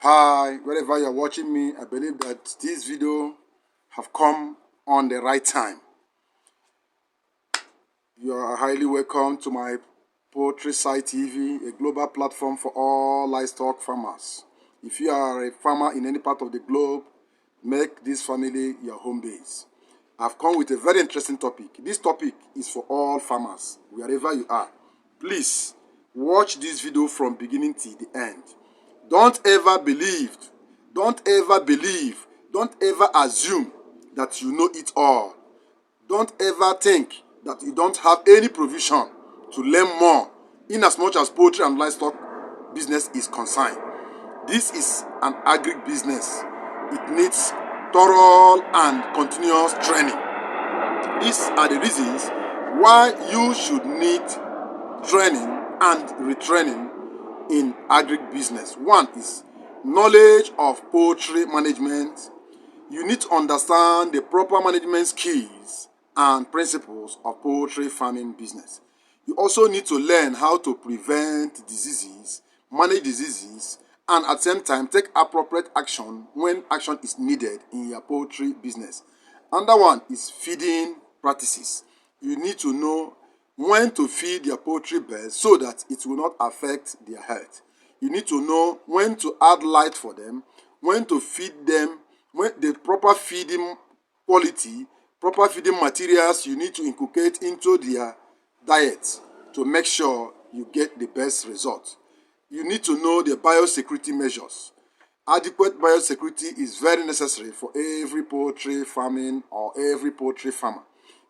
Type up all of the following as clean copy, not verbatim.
Hi, wherever you're watching me, I believe that this video have come on the right time. You are highly welcome to my Poultry Site TV, a global platform for all livestock farmers. If you are a farmer in any part of the globe, make this family your home base. I've come with a very interesting topic. This topic is for all farmers, wherever you are. Please watch this video from beginning to the end. Don't ever believe, don't ever assume that you know it all. Don't ever think that you don't have any provision to learn more in as much as poultry and livestock business is concerned. This is an agri-business. It needs thorough and continuous training. These are the reasons why you should need training and retraining in agri-business. One is knowledge of poultry management. You need to understand the proper management skills and principles of poultry farming business. You also need to learn how to prevent diseases, manage diseases, and at the same time take appropriate action when action is needed in your poultry business. Another one is feeding practices. You need to know when to feed your poultry birds so that it will not affect their health. You need to know when to add light for them, when to feed them, when the proper feeding quality, proper feeding materials you need to inculcate into their diet to make sure you get the best result. You need to know the biosecurity measures. Adequate biosecurity is very necessary for every poultry farming or every poultry farmer.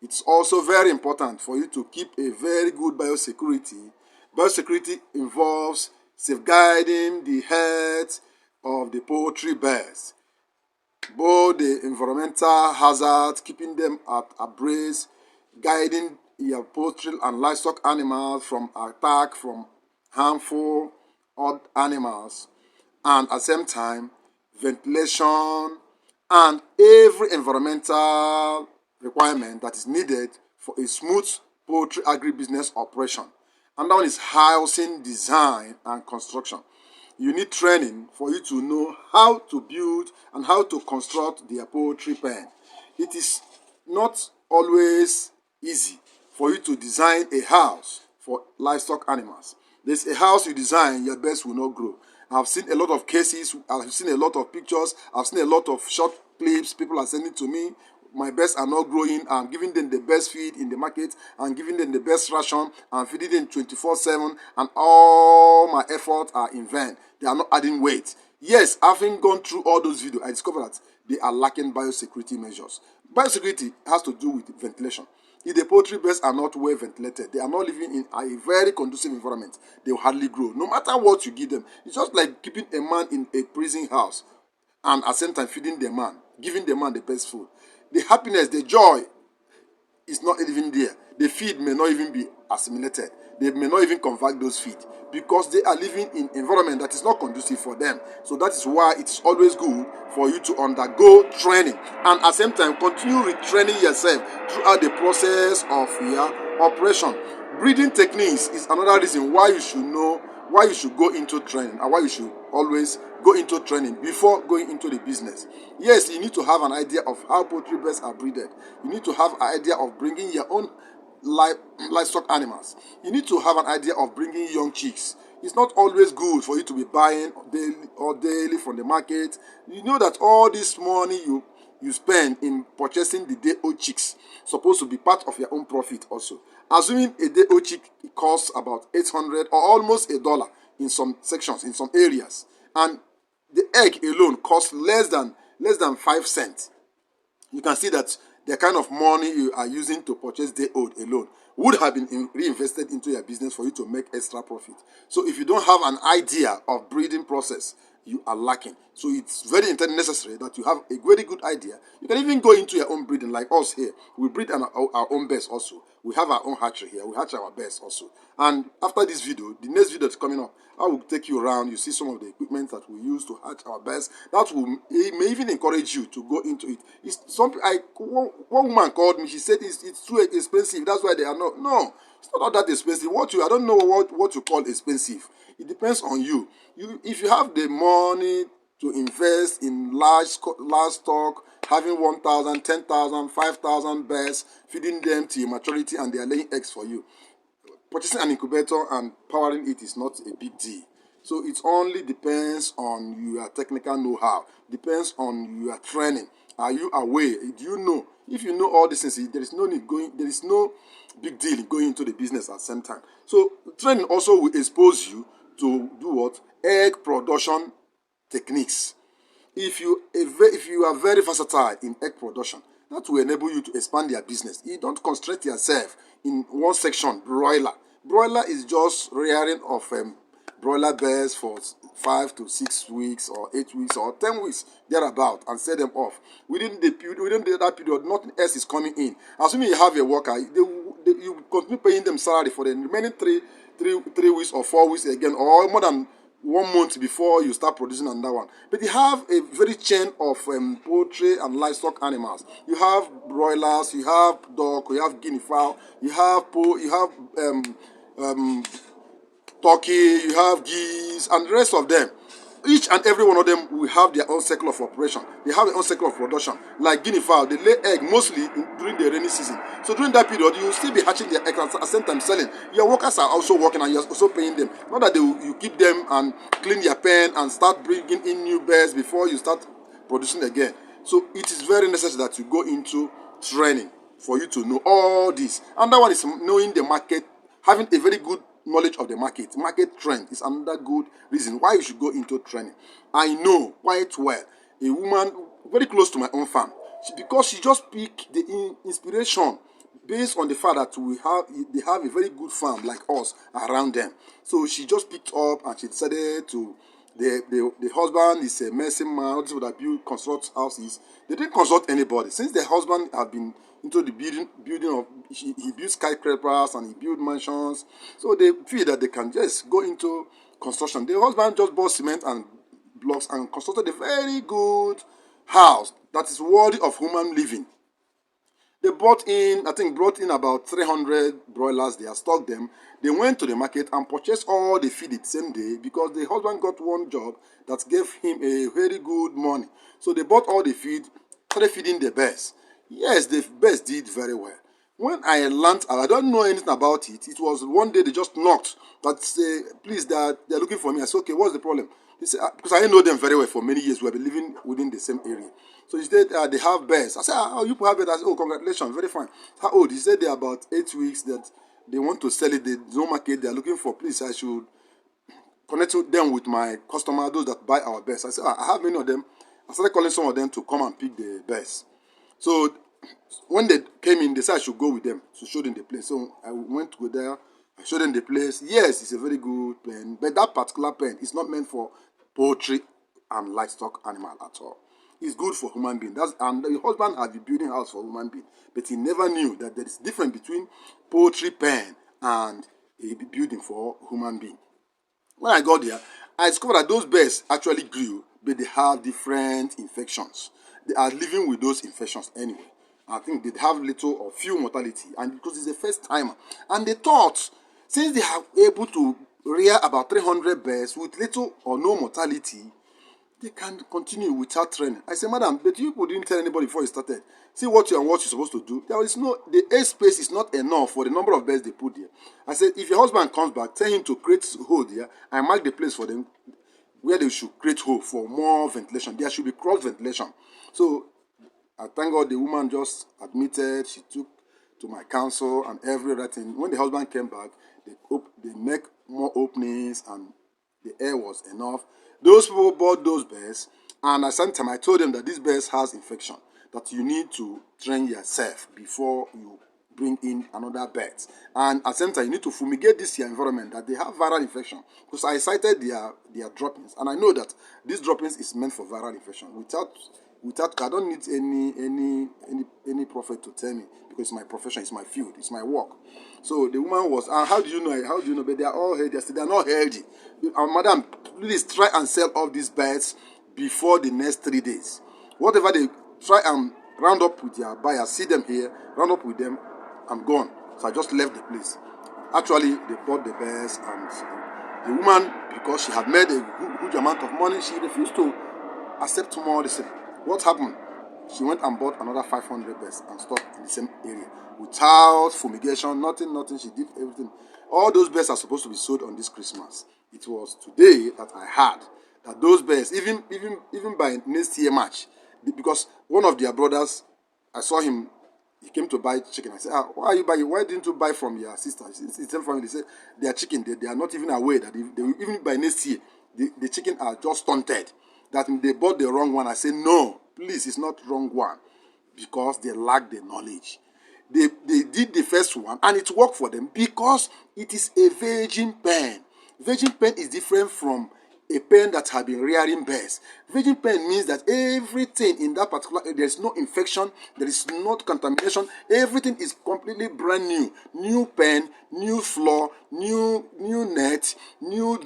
It's also very important for you to keep a very good biosecurity. Biosecurity involves safeguarding the health of the poultry birds, both the environmental hazards, keeping them at abreast, guiding your poultry and livestock animals from attack from harmful odd animals, and at the same time, ventilation and every environmental requirement that is needed for a smooth poultry agribusiness operation. And that one is housing design and construction. You need training for you to know how to build and how to construct their poultry pen. It is not always easy for you to design a house for livestock animals. There's a house you design, your birds will not grow. I've seen a lot of cases, I've seen a lot of pictures, I've seen a lot of short clips people are sending to me. My birds are not growing. I'm giving them the best feed in the market. I'm giving them the best ration. I'm feeding them 24/7, and all my efforts are in vain. They are not adding weight. Yes, having gone through all those videos, I discovered that they are lacking biosecurity measures. Biosecurity has to do with ventilation. If the poultry birds are not well ventilated, they are not living in a very conducive environment, they will hardly grow. No matter what you give them, it's just like keeping a man in a prison house and at the same time feeding the man, giving the man the best food. The happiness, the joy is not even there. The feed may not even be assimilated. They may not even convert those feed because they are living in an environment that is not conducive for them. So that is why it's always good for you to undergo training and at the same time continue retraining yourself throughout the process of your operation. Breeding techniques is another reason why you should know, why you should go into training, and why you should always go into training before going into the business. Yes, you need to have an idea of how poultry birds are breeded. You need to have an idea of bringing your own livestock animals. You need to have an idea of bringing young chicks. It's not always good for you to be buying daily from the market. You know that all this money you spend in purchasing the day-old chicks supposed to be part of your own profit also. Assuming a day-old chick costs about 800 or almost $1 in some sections, in some areas, and the egg alone costs less than 5 cents. You can see that the kind of money you are using to purchase day-old alone would have been reinvested into your business for you to make extra profit. So if you don't have an idea of breeding process, you are lacking. So it's very necessary that you have a very good idea. You can even go into your own breeding, like us here. We breed our own birds also. We have our own hatchery here. We hatch our birds also. And after this video, the next video that's coming up, I will take you around. You see some of the equipment that we use to hatch our birds. That will may even encourage you to go into it. One woman called me. She said it's too expensive. That's why they are not. No, it's not that expensive. I don't know what you call expensive. It depends on you. If you have the money to invest in large stock, having 1,000, 10,000, 5,000 birds, feeding them to your maturity, and they are laying eggs for you. Purchasing an incubator and powering it is not a big deal. So it only depends on your technical know-how, depends on your training. Are you aware? Do you know? If you know all these things, there is no big deal in going into the business at the same time. So training also will expose you to do what? Egg production techniques. If you are very versatile in egg production, that will enable you to expand your business. You don't constrain yourself in one section. Broiler is just rearing of broiler bears for 5 to 6 weeks or 8 weeks or 10 weeks thereabout, and set them off. Within that period, nothing else is coming in. Assuming you have a worker, you continue paying them salary for the remaining three weeks or 4 weeks again, or more than 1 month before you start producing another one. But you have a very chain of poultry and livestock animals. You have broilers, you have duck, you have guinea fowl, you have turkey, you have geese, and the rest of them. Each and every one of them will have their own cycle of operation. They have their own cycle of production. Like guinea fowl, they lay egg mostly during the rainy season. So during that period, you will still be hatching their eggs at the same time selling. Your workers are also working and you're also paying them. Not that you keep them and clean your pen and start bringing in new birds before you start producing again. So it is very necessary that you go into training for you to know all this. Another one is knowing the market, having a very good knowledge of the market trend is another good reason why you should go into training. I know quite well a woman very close to my own farm, because she just picked the inspiration based on the fact that they have a very good farm like us around them. So she just picked up and she decided to. The husband is a medicine man, all these people that construct houses. They didn't consult anybody. Since the husband had been into the building of, he builds skyscrapers and he builds mansions. So they feel that they can just go into construction. The husband just bought cement and blocks and constructed a very good house that is worthy of human living. They brought in about 300 broilers. They have stocked them. They went to the market and purchased all the feed the same day, because the husband got one job that gave him a very good money. So they bought all the feed, started feeding the birds. Yes, the birds did very well. When I learned, I don't know anything about it. It was one day they just knocked, but say, please, they're looking for me. I said, okay, what's the problem? He said, because I didn't know them very well for many years. We have been living within the same area. So he said, they have bears. I said, oh, you have it. I said, oh, congratulations, very fine. How old? He said they're about 8 weeks, that they want to sell it. There's no market. They're looking for, please, I should connect them with my customer, those that buy our bears. I said, I have many of them. I started calling some of them to come and pick the bears. So when they came in, they said I should go with them to show them the place. So I went to go there. I showed them the place. Yes, it's a very good pen, but that particular pen is not meant for poultry and livestock animal at all. It's good for human being. And the husband had been building house for human being, but he never knew that there is difference between poultry pen and a building for human being. When I got there, I discovered that those birds actually grew, but they have different infections. They are living with those infections anyway. I think they have little or few mortality, and because it's the first timer. And they thought, since they are able to rear about 300 birds with little or no mortality, they can continue without training. I said, madam, but you didn't tell anybody before you started. See what you're supposed to do. The air space is not enough for the number of birds they put there. I said, if your husband comes back, tell him to create a hole there and mark the place for them where they should create hole for more ventilation. There should be cross ventilation. So I thank God the woman just admitted. She took to my counsel and every other thing. When the husband came back, they make more openings and the air was enough. Those people bought those bears, and at the same time I told them that this bears has infection, that you need to train yourself before you bring in another bird. And at the same time, you need to fumigate this your environment, that they have viral infection. Because I cited their droppings, and I know that these droppings is meant for viral infection. Without I don't need any prophet to tell me, because it's my profession, it's my field, it's my work. So the woman was, how do you know? How do you know? But they are all healthy. I said, they are not healthy. Madam, please try and sell off these birds before the next 3 days. Whatever they try and round up with their buyers, see them here, round up with them, I'm gone. So I just left the place. Actually, they bought the bears, and the woman, because she had made a huge amount of money, she refused to accept more. They said, what happened? She went and bought another 500 birds and stocked in the same area without fumigation, nothing. She did everything. All those birds are supposed to be sold on this Christmas. It was today that I heard that those birds, even by next year March, because one of their brothers, I saw him. He came to buy chicken. I said, why are you buying? Why didn't you buy from your sister? He tell family, they said they are chicken. They are not even aware that they will, even by next year, the chicken are just stunted. That they bought the wrong one. I said, no, please, it's not wrong one. Because they lack the knowledge. They did the first one and it worked for them because it is a virgin pen. Virgin pen is different from a pen that have been rearing birds. Virgin pen means that everything in that particular area, there is no infection, there is not contamination. Everything is completely brand new. New pen, new floor, new net, new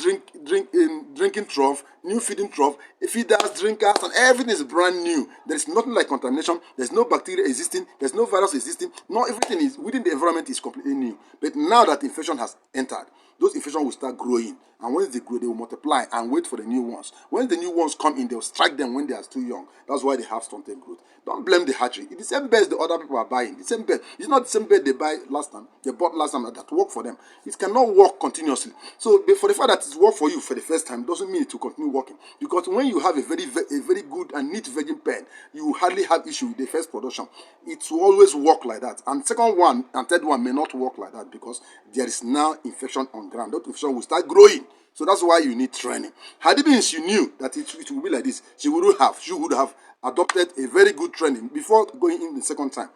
drinking trough, new feeding trough, feeders, drinkers, and everything is brand new. There is nothing like contamination. There's no bacteria existing. There's no virus existing. No, everything is within the environment is completely new. But now that infection has entered, those infections will start growing. And once they grow, they will multiply and wait for the new ones. When the new ones come in, they'll strike them when they are still young. That's why they have stunted growth. Don't blame the hatchery. It's the same birds the other people are buying. The same bird. It's not the same bird they bought last time that work for them. It cannot work continuously. So for the fact that it worked for you for the first time doesn't mean it will continue working. Because when you have a very good and neat virgin pen, you hardly have issue with the first production. It will always work like that. And second one and third one may not work like that because there is now infection on ground. That infection will start growing. So that's why you need training. Had it been she knew that it would be like this, she would have adopted a very good training before going in the second time.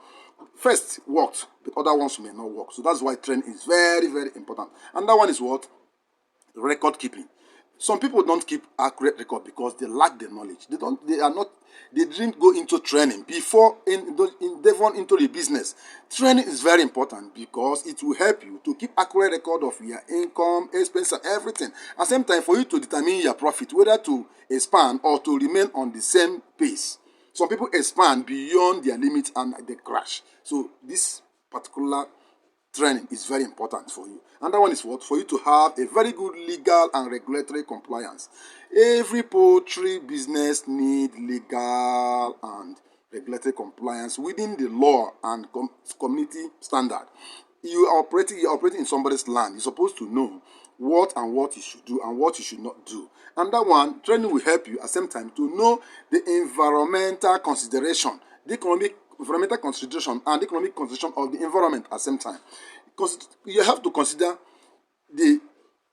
First worked, but other ones may not work. So that's why training is very important. And that one is what? Record keeping. Some people don't keep accurate record because they lack the knowledge. They didn't go into training before endeavoring into the business. Training is very important because it will help you to keep accurate record of your income, expense, and everything. At the same time, for you to determine your profit, whether to expand or to remain on the same pace. Some people expand beyond their limits and they crash. So this particular training is very important for you. And that one is what? For you to have a very good legal and regulatory compliance. Every poultry business needs legal and regulatory compliance within the law and community standard. You're operating in somebody's land. You're supposed to know what you should do and what you should not do. And that one, training will help you at the same time to know the environmental consideration, the environmental consideration and economic consideration of the environment at the same time. Because you have to consider the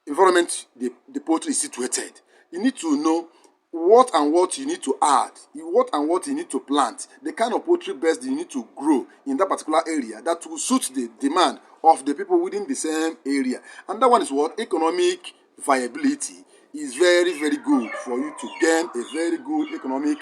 environment the poultry is situated. You need to know what you need to add, what you need to plant, the kind of poultry birds you need to grow in that particular area that will suit the demand of the people within the same area. And that one is what? Economic viability is very good for you to gain a very good economic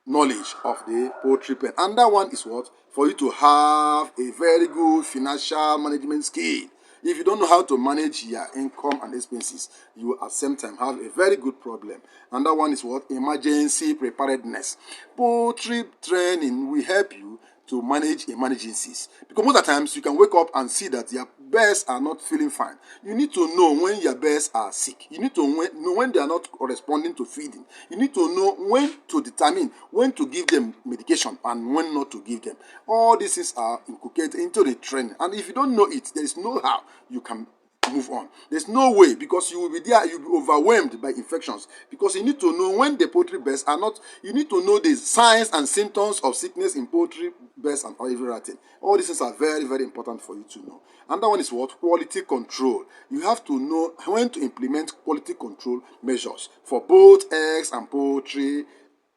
knowledge of the poultry pen. And that one is what? For you to have a very good financial management skill. If you don't know how to manage your income and expenses, you will at the same time have a very good problem. And that one is what? Emergency preparedness. Poultry training will help you to manage emergencies. Because most of the times you can wake up and see that your birds are not feeling fine. You need to know when your birds are sick. You need to know when they are not responding to feeding. You need to know when to determine when to give them medication and when not to give them. All these things are inculcated into the training. And if you don't know it, there is no how you can move on. There's no way, because you will be there, you'll be overwhelmed by infections, because you need to know when the poultry birds are not, you need to know the signs and symptoms of sickness in poultry birds and everything. All these things are very important for you to know. And that one is what? Quality control. You have to know when to implement quality control measures for both eggs and poultry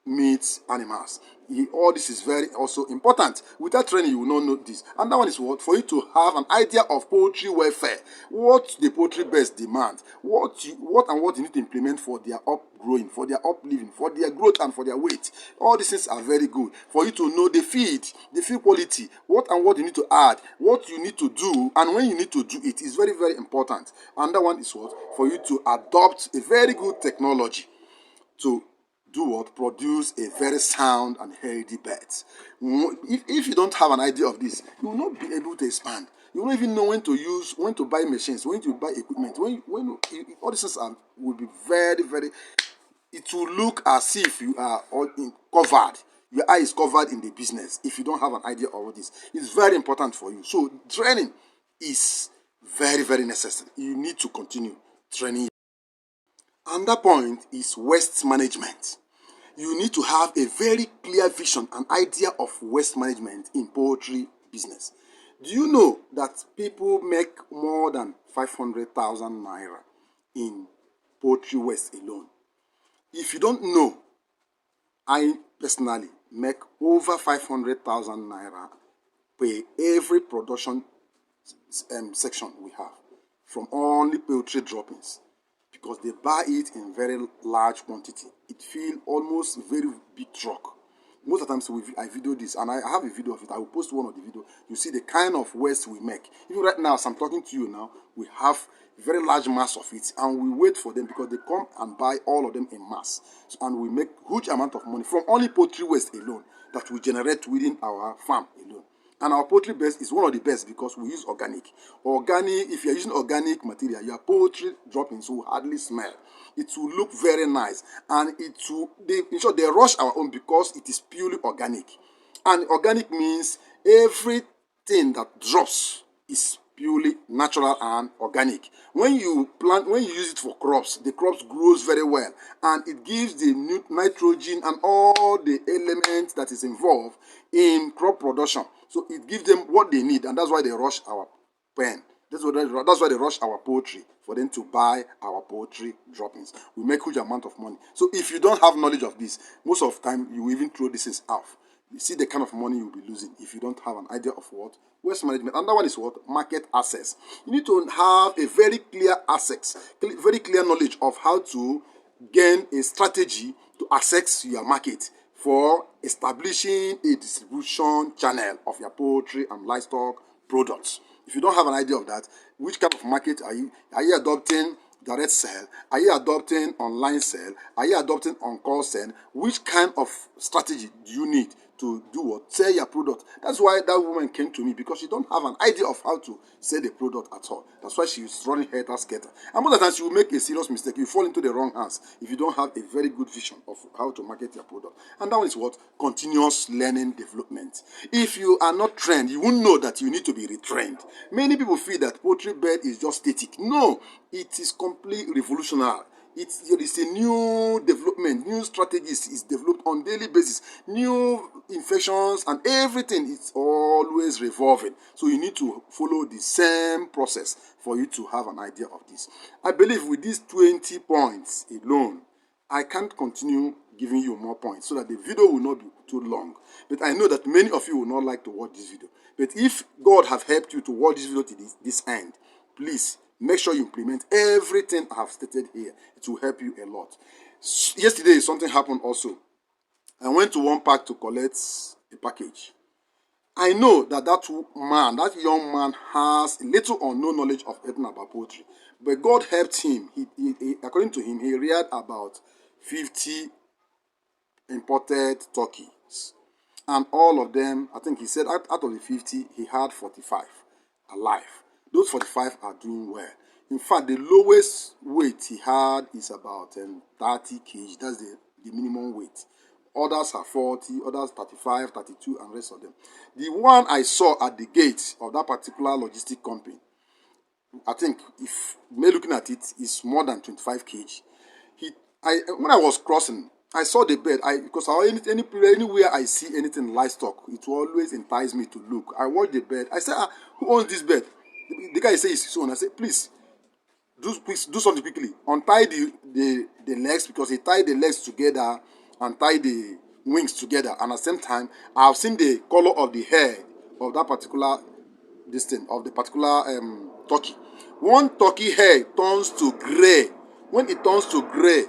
meat animals. All this is very also important. Without training, you will not know this. And that one is what? For you to have an idea of poultry welfare, what the poultry birds demand, what you need to implement for their upgrowing, for their upliving, for their growth and for their weight. All these things are very good. For you to know the feed quality, what you need to add, what you need to do, and when you need to do it is very important. And that one is what? For you to adopt a very good technology to do what? Produce a very sound and healthy bird. If you don't have an idea of this, you will not be able to expand. You won't even know when to buy machines, when to buy equipment. All these things will be very it will look as if you are covered. Your eye is covered in the business if you don't have an idea of what this. It's very important for you. So training is very, very necessary. You need to continue training. Another point is waste management. You need to have a very clear vision and idea of waste management in poultry business. Do you know that people make more than 500,000 naira in poultry waste alone? If you don't know, I personally make over 500,000 naira per every production section we have from only poultry droppings, because they buy it in very large quantity. It feels almost very big truck. Most of the times I video this, and I have a video of it. I will post one of the video. You see the kind of waste we make. Even right now, as I'm talking to you now, we have very large mass of it, and we wait for them because they come and buy all of them in mass. So, and we make huge amount of money from only poultry waste alone that we generate within our farm alone. And our poultry base is one of the best because we use organic. Organic, if you're using organic material, your poultry droppings will hardly smell. It will look very nice. And in short, they rush our own because it is purely organic. And organic means everything that drops is purely natural and organic. When you use it for crops, the crops grows very well, and it gives the nitrogen and all the elements that is involved in crop production. So it gives them what they need, and that's why they rush our pen. That's why they rush our poultry, for them to buy our poultry droppings. We make huge amount of money. So if you don't have knowledge of this, most of the time you will even throw this things out. You see the kind of money you'll be losing if you don't have an idea of what? Waste management. Another one is what? Market access. You need to have a very clear access, very clear knowledge of how to gain a strategy to access your market for establishing a distribution channel of your poultry and livestock products. If you don't have an idea of that, which kind of market are you? Are you adopting direct sale? Are you adopting online sale? Are you adopting on-call sale? Which kind of strategy do you need to do what? Sell your product. That's why that woman came to me, because she don't have an idea of how to sell the product at all. That's why she's running helter-skelter. And most of the times she will make a serious mistake. You fall into the wrong hands if you don't have a very good vision of how to market your product. And that one is what? Continuous learning development. If you are not trained, you won't know that you need to be retrained. Many people feel that poultry bed is just static. No, it is completely revolutionary. There is a new development, new strategies is developed on daily basis, new infections and everything is always revolving. So you need to follow the same process for you to have an idea of this. I believe with these 20 points alone, I can't continue giving you more points so that the video will not be too long. But I know that many of you will not like to watch this video. But if God have helped you to watch this video to this end, please make sure you implement everything I have stated here. It will help you a lot. Yesterday, something happened also. I went to one park to collect a package. I know that that young man has little or no knowledge of anything about poultry. But God helped him. According to him, he reared about 50 imported turkeys. And all of them, I think he said out of the 50, he had 45 alive. Those 45 are doing well. In fact, the lowest weight he had is about 30 kg. That's the minimum weight. Others are 40, others 35, 32, and rest of them. The one I saw at the gate of that particular logistic company, I think, if me looking at it, is more than 25 kg. When I was crossing, I saw the bed. Because anywhere I see anything livestock, it will always entice me to look. I watched the bed. I said, who owns this bed? The guy says it's his own. I said, please do something quickly. Untie the legs, because he tied the legs together and tied the wings together. And at the same time, I have seen the color of the hair of that particular of the particular turkey. One turkey hair turns to gray. When it turns to gray,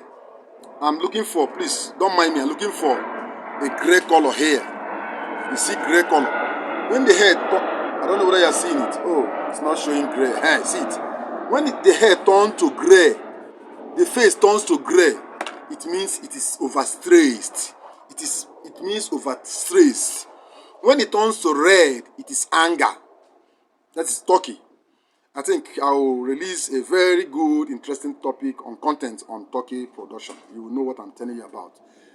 I'm looking for, please don't mind me, I'm looking for a gray color hair. You see gray color. When the hair, I don't know whether you're seeing it. Oh, it's not showing gray. Hey, see it. When the hair turns to gray, the face turns to gray, it means it is overstressed. It means overstressed. When it turns to red, it is anger. That is turkey. I think I will release a very good, interesting topic on content on turkey production. You will know what I'm telling you about.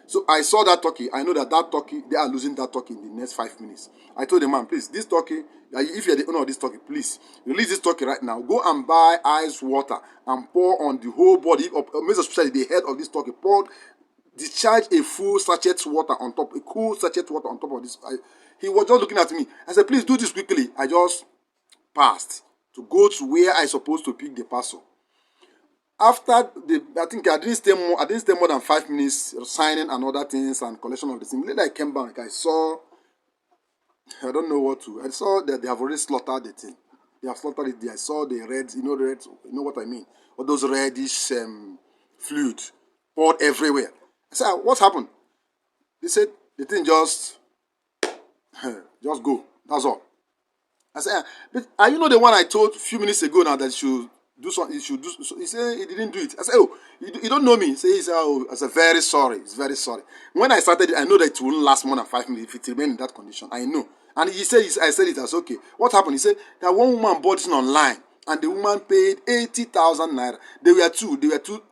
So I saw that turkey. I know that turkey, they are losing that turkey in the next 5 minutes. I told the man, please, this turkey, if you're the owner of this turkey, please release this turkey right now. Go and buy ice water and pour on the whole body, most especially the head of this turkey. Discharge a full sachet water on top, a cool sachet water on top of this. He was just looking at me. I said, please do this quickly. I just passed to go to where I supposed to pick the parcel. After I think I didn't stay more than 5 minutes signing and other things and collection of the thing. Later I came back, I saw, I don't know what to. I saw that they have already slaughtered the thing. They have slaughtered it there. I saw the reds, the reds, you know what I mean? All those reddish fluid poured everywhere. I said, what happened? They said the thing just go. That's all. I said, but are you the one I told a few minutes ago now that you should do something? You should do. So he said he didn't do it. I said, oh, you don't know me. He said, oh, I said, very sorry. He's very sorry. When I started, I know that it wouldn't last more than 5 minutes if it remained in that condition. I know. And he said, I said it as okay. What happened? He said that one woman bought it online, and the woman paid 80,000 naira. There were two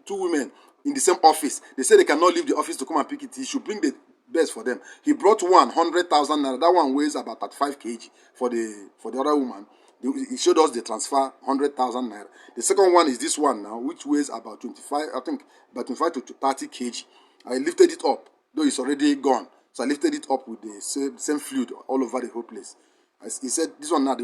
women in the same office. They said they cannot leave the office to come and pick it. He should bring the best for them. He brought 100,000 naira. That one weighs about 35 kg for the other woman. He showed us the transfer 100,000 naira. The second one is this one now, which weighs about 25, I think about 25 to 30 kg. I lifted it up, though it's already gone. So I lifted it up with the same fluid all over the whole place. He said this one now, the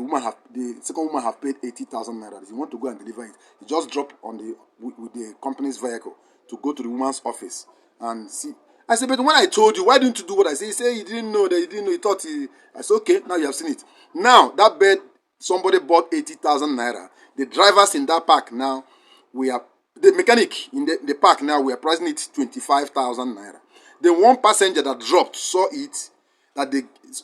second woman have paid 80,000 naira. If you want to go and deliver it, he just dropped on with the company's vehicle to go to the woman's office and see. I said, but when I told you, why didn't you do what I said? He said he didn't know that he didn't know. He thought I said, okay, now you have seen it. Now that bed, somebody bought 80,000 naira. The drivers in that park now, the mechanic in the park now, we are pricing it 25,000 naira. The one passenger that dropped saw it, that they, as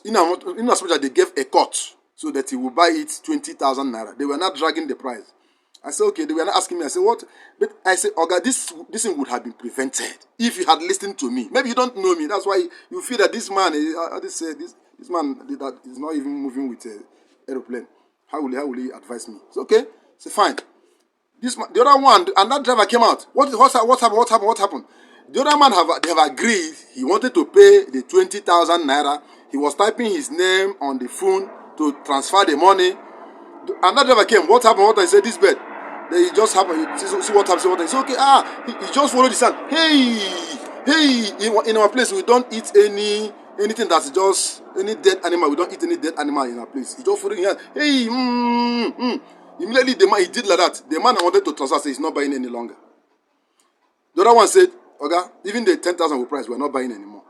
much as they gave a cut so that he will buy it 20,000 naira. They were not dragging the price. I said, okay, they were not asking me. I said, what? But I said, Oga, this thing would have been prevented if you had listened to me. Maybe you don't know me. That's why you feel that this man, this man that is not even moving with an aeroplane. How will he advise me? It's okay. It's fine. This man, the other one, and that driver came out. What happened? The other man they have agreed. He wanted to pay the 20,000 naira. He was typing his name on the phone to transfer the money. And that driver came. What happened? I said, this bed. Then it just happened. See what happened. He said, okay. He just followed his hand. Hey. In our place, we don't eat anything that's just any dead animal. We don't eat any dead animal in our place. He just followed his hand. Hey. Immediately, the man, he did like that. The man I wanted to transfer said he's not buying any longer. The other one said, okay, even the 10,000 we price, we're not buying anymore.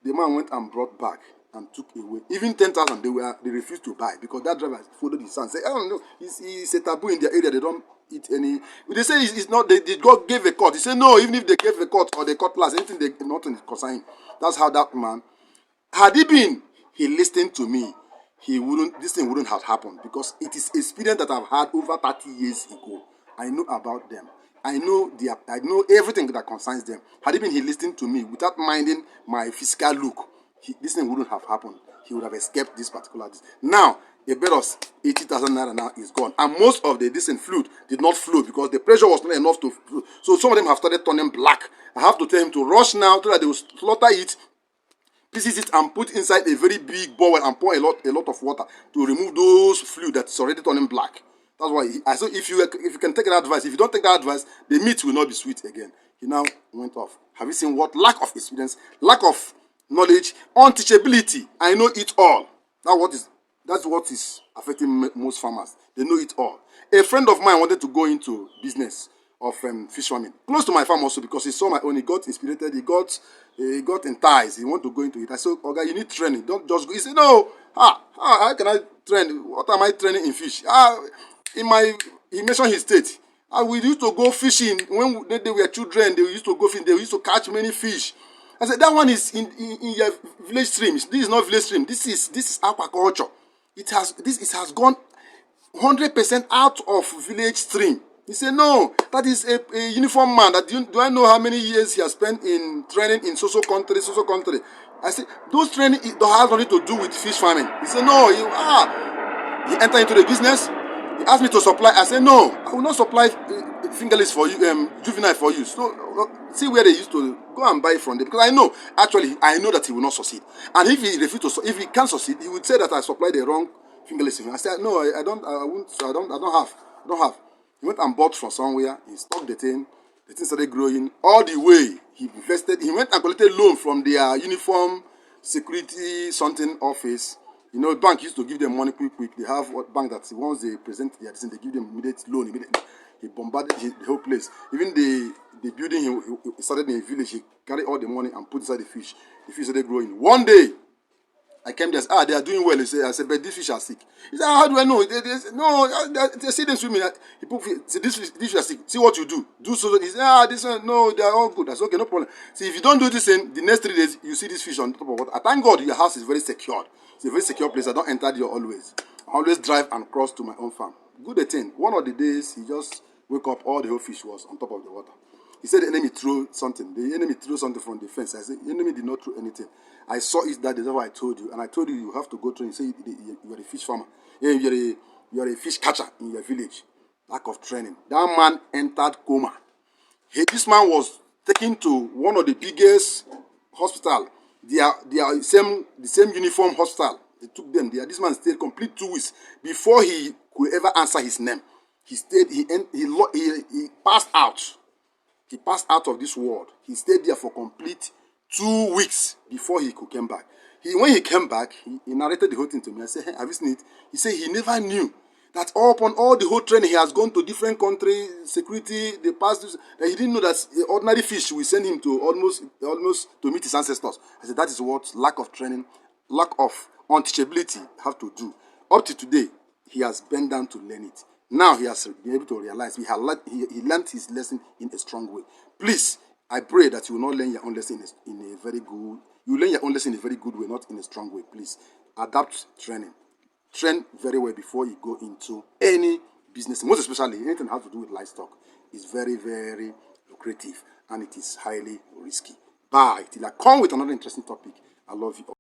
The man went and brought back and took away. Even 10,000, they refused to buy because that driver followed his son. Say, I don't know, it's a taboo in their area. They don't eat any. They say it's not. They God gave a cut. He said no. Even if they gave a cut or they cut last, anything nothing is consigned. That's how that man. Had he listened to me, this thing wouldn't have happened because it is experience that I've had over 30 years ago. I know about them. I know everything that concerns them. Had he listened to me without minding my physical look, this thing wouldn't have happened. He would have escaped this particular. Now, the bed of 80,000 naira now is gone. And most of the decent fluid did not flow because the pressure was not enough to flow. So some of them have started turning black. I have to tell him to rush now so that they will slaughter it, pieces it, and put inside a very big bowl and pour a lot of water to remove those fluid that's already turning black. That's why I said if you can take that advice, if you don't take that advice, the meat will not be sweet again. He now went off. Have you seen what lack of experience, lack of knowledge, unteachability? I know it all. That's what is affecting most farmers. They know it all. A friend of mine wanted to go into business of fish farming, close to my farm also because he saw my own. He got inspired. He got enticed. He wanted to go into it. I said, "Okay, you need training. Don't just go." He said, "No. How can I train? What am I training in fish? He mentioned his state. We used to go fishing when they were children. They used to go fishing. They used to catch many fish. I said, that one is in your village streams. This is not village stream. This is aquaculture. It has gone 100% out of village stream. He said, no, that is a uniform man. Do I know how many years he has spent in training in social country? I said, those training don't have nothing to do with fish farming. He said, no, he entered into the business. He asked me to supply. I said, no, I will not supply fingerless for you, juvenile for you. So see where they used to go and buy it from them, because I know that he will not succeed. And if he refuses to, if he can't succeed, he would say that I supplied the wrong fingerless. I said, no, I don't, I won't, I don't have. He went and bought from somewhere. He stocked the thing. The thing started growing all the way. He invested. He went and collected loan from their uniform security something office. You know, bank used to give them money quick. They have what bank that once they present their decision, they give them immediate loan. Immediately. He bombarded the whole place. Even the building he started in a village, he carried all the money and put inside the fish. The fish started growing. One day, I came there. They are doing well. I said, but these fish are sick. He said, how do I know? They see them swimming. He put these fish are sick. See what you do. Do so. He said, this one, no, they are all good. I said, okay, no problem. See, if you don't do this in the next 3 days, you see this fish on top of water. I thank God your house is very secured. It's a very secure place. I don't enter there always. I always drive and cross to my own farm. Good thing. One of the days, he just wake up, all the whole fish was on top of the water. He said the enemy threw something. The enemy threw something from the fence. I said, the enemy did not throw anything. I saw it that day. That's why I told you. And I told you, you have to go train. You say you are a fish farmer. You are a fish catcher in your village. Lack of training. That man entered coma. This man was taken to one of the biggest hospital. They are the same uniform hospital. They took them there. This man stayed complete 2 weeks before he could ever answer his name. He stayed. He passed out. He passed out of this world. He stayed there for complete 2 weeks before he could come back. When he came back, he narrated the whole thing to me. I said, hey, have you seen it? He said he never knew that upon all the whole training, he has gone to different countries, security, they passed this, that he didn't know that ordinary fish will send him to almost to meet his ancestors. I said, that is what lack of training, lack of unteachability have to do. Up to today, he has bent down to learn it. Now he has been able to realize he learned his lesson in a strong way. Please, I pray that you will not learn your own lesson in a very good. You learn your own lesson in a very good way, not in a strong way. Please, adapt training. Train very well before you go into any business. Most especially anything that has to do with livestock is very, very lucrative and it is highly risky. Bye. Till I come with another interesting topic. I love you all.